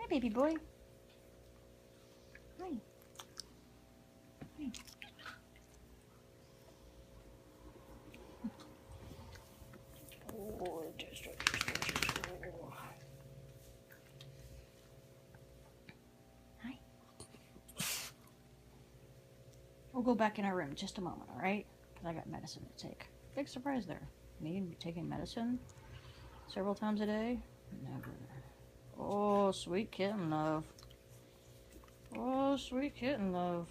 Hi, baby boy. Hi. Hi. Oh, just. Hi. We'll go back in our room in just a moment, all right? Because I got medicine to take. Big surprise there. Me taking medicine several times a day? Never. Oh, sweet kitten love. Oh, sweet kitten love.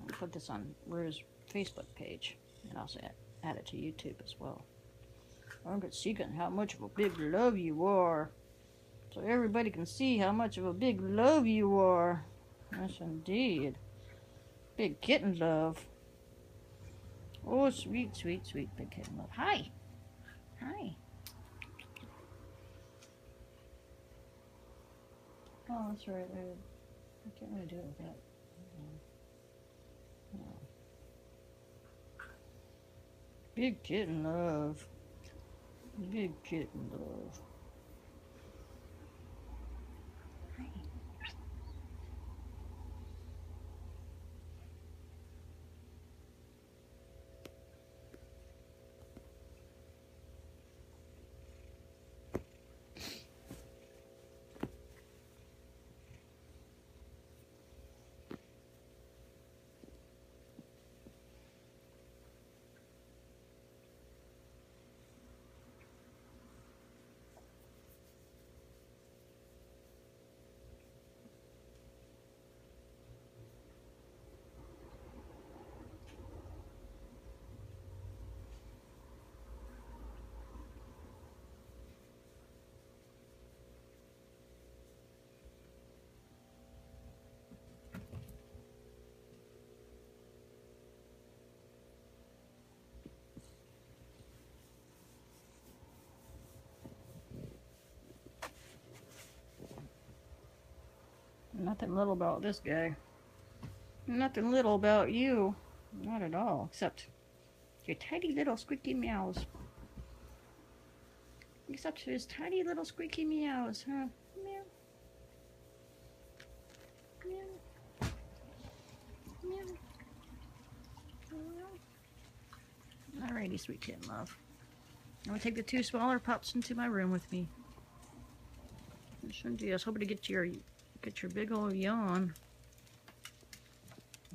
I'll put this on Rue's Facebook page and also add it to YouTube as well. I'm seeing how much of a big love you are. So everybody can see how much of a big love you are. Yes, indeed. Big kitten love. Oh, sweet, sweet, sweet big kitten love. Hi. Hi. Oh, that's right. I can't really do it with that. No. Big kitten love. Big kitten love. Hi. Nothing little about this guy. Nothing little about you. Not at all, except your tiny little squeaky meows. Except for his tiny little squeaky meows, huh? Meow. Meow. Meow. Meow. Alrighty, sweet kitten love. I'm gonna take the two smaller pups into my room with me. I was hoping to get your big old yawn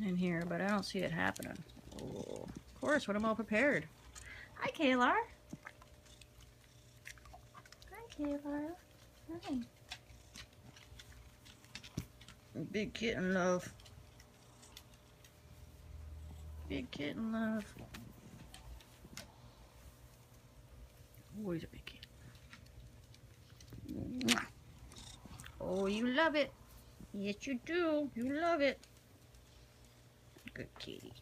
in here, but I don't see it happening. Oh, of course, when I'm all prepared. Hi, Kayla. Hi, Kayla. Hi. Big kitten love. Big kitten love. Oh, he's a big kitten. Oh, you love it. Yes, you do. You love it. Good kitty.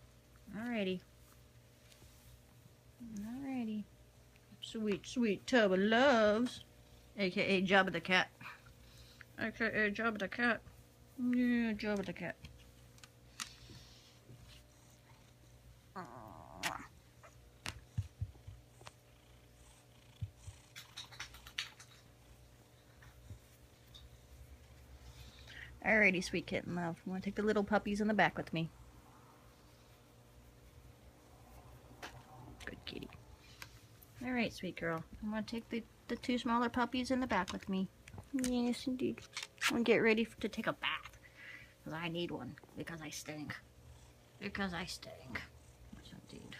Alrighty. Alrighty. Sweet, sweet tub of loves. AKA Jabba the Cat. AKA Jabba the Cat. Yeah, Jabba the Cat. Alrighty, sweet kitten love. I'm gonna take the little puppies in the back with me. Good kitty. Alright, sweet girl. I'm gonna take the two smaller puppies in the back with me. Yes, indeed. I'm gonna get ready to take a bath. Because I need one. Because I stink. Because I stink. Yes, indeed.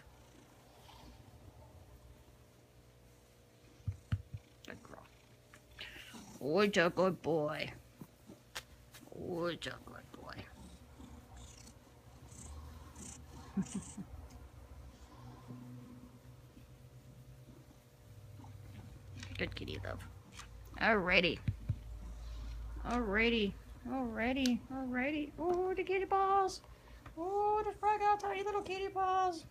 Good girl. Oh, it's a good boy. Oh, it's a good boy. Good kitty love. Alrighty. Alrighty. Alrighty. Alrighty. Oh, the kitty paws. Oh, the frog out tiny little kitty paws.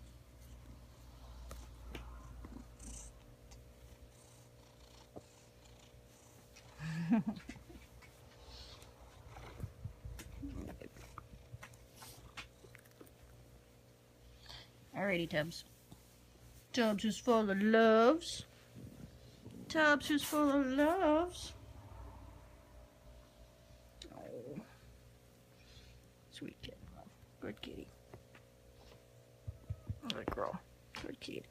Alrighty, Tubbs. Tubbs is full of loves. Tubbs is full of loves. Oh. Sweet kid. Good kitty. Good girl. Good kitty.